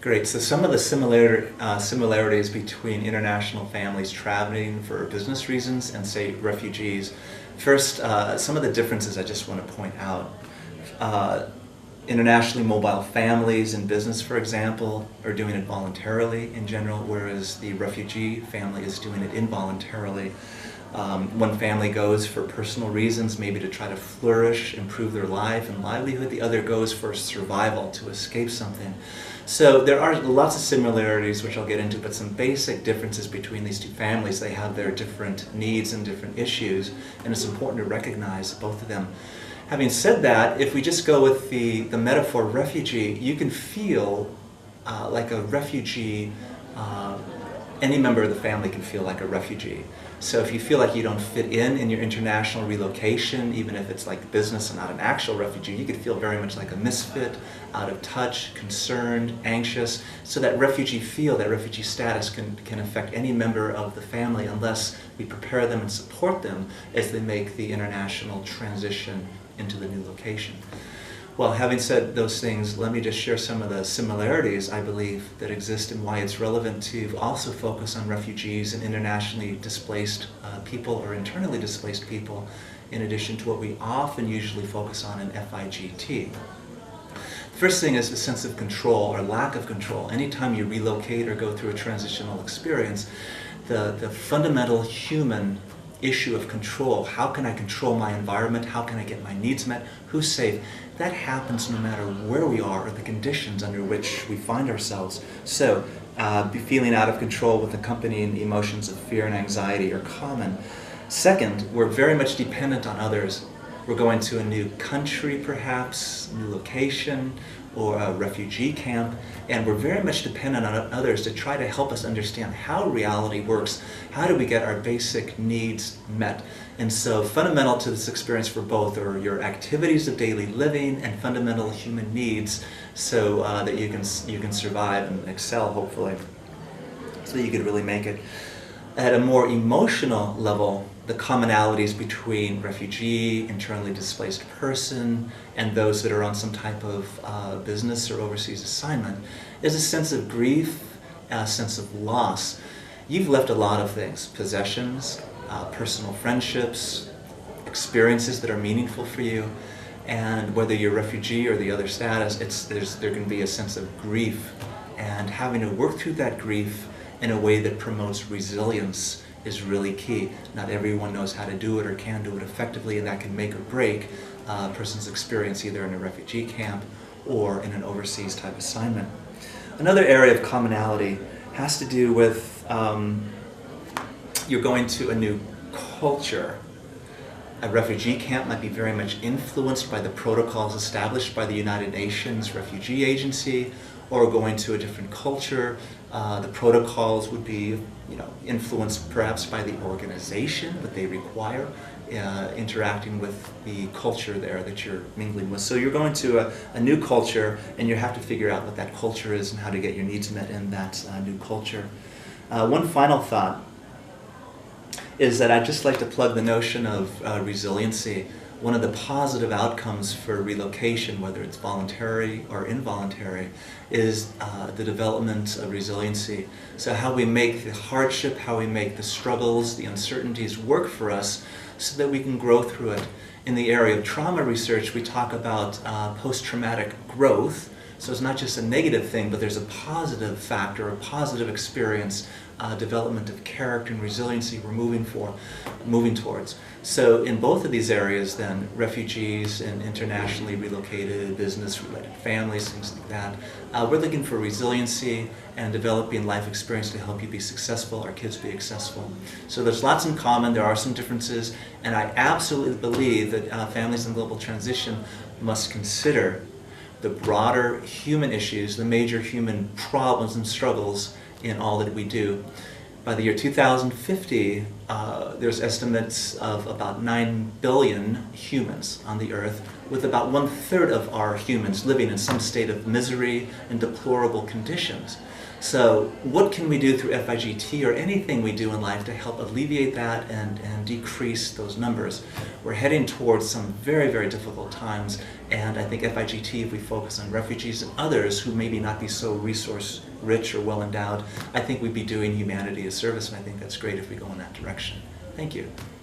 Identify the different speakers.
Speaker 1: Great. So some of the similarities between international families traveling for business reasons and, say, refugees. First, some of the differences I just want to point out. Internationally mobile families in business, for example, are doing it voluntarily in general, whereas the refugee family is doing it involuntarily. One family goes for personal reasons, maybe to try to flourish, improve their life and livelihood. The other goes for survival, to escape something. So there are lots of similarities, which I'll get into, but some basic differences between these two families. They have their different needs and different issues, and it's important to recognize both of them. Having said that, if we just go with the metaphor refugee, you can feel like a refugee. Any member of the family can feel like a refugee. So if you feel like you don't fit in your international relocation, even if it's like business and not an actual refugee, you could feel very much like a misfit, out of touch, concerned, anxious. So that refugee status can affect any member of the family unless we prepare them and support them as they make the international transition into the new location. Well, having said those things, let me just share some of the similarities I believe that exist and why it's relevant to also focus on refugees and internationally displaced people or internally displaced people, in addition to what we often usually focus on in FIGT. First thing is a sense of control or lack of control. Anytime you relocate or go through a transitional experience, the fundamental human issue of control, how can I control my environment, how can I get my needs met, who's safe, that happens no matter where we are or the conditions under which we find ourselves. So feeling out of control with accompanying emotions of fear and anxiety are common. Second, we're very much dependent on others. We're going to a new country perhaps, new location, or a refugee camp, and we're very much dependent on others to try to help us understand how reality works. How do we get our basic needs met? And so fundamental to this experience for both are your activities of daily living and fundamental human needs, so that you can survive and excel, hopefully, so that you can really make it. At a more emotional level, the commonalities between refugee, internally displaced person, and those that are on some type of business or overseas assignment is a sense of grief, a sense of loss. You've left a lot of things, possessions, personal friendships, experiences that are meaningful for you, and whether you're a refugee or the other status, there can be a sense of grief, and having to work through that grief in a way that promotes resilience is really key. Not everyone knows how to do it or can do it effectively, and that can make or break a person's experience either in a refugee camp or in an overseas type assignment. Another area of commonality has to do with you're going to a new culture. A refugee camp might be very much influenced by the protocols established by the United Nations Refugee Agency, or going to a different culture. The protocols would be, influenced perhaps by the organization that they require, interacting with the culture there that you're mingling with. So you're going to a new culture, and you have to figure out what that culture is and how to get your needs met in that new culture. One final thought is that I'd just like to plug the notion of resiliency. One of the positive outcomes for relocation, whether it's voluntary or involuntary, is the development of resiliency. So how we make the hardship, how we make the struggles, the uncertainties work for us so that we can grow through it. In the area of trauma research, we talk about post-traumatic growth. So it's not just a negative thing, but there's a positive factor, a positive experience, development of character and resiliency we're moving towards. So in both of these areas then, refugees and internationally relocated, business-related families, things like that, we're looking for resiliency and developing life experience to help you be successful, our kids be successful. So there's lots in common, there are some differences, and I absolutely believe that families in global transition must consider the broader human issues, the major human problems and struggles in all that we do. By the year 2050, there's estimates of about 9 billion humans on the earth, with about 1/3 of our humans living in some state of misery and deplorable conditions. So what can we do through FIGT or anything we do in life to help alleviate that and decrease those numbers? We're heading towards some very, very difficult times, and I think FIGT, if we focus on refugees and others who maybe not be so resource rich or well endowed, I think we'd be doing humanity a service, and I think that's great if we go in that direction. Thank you.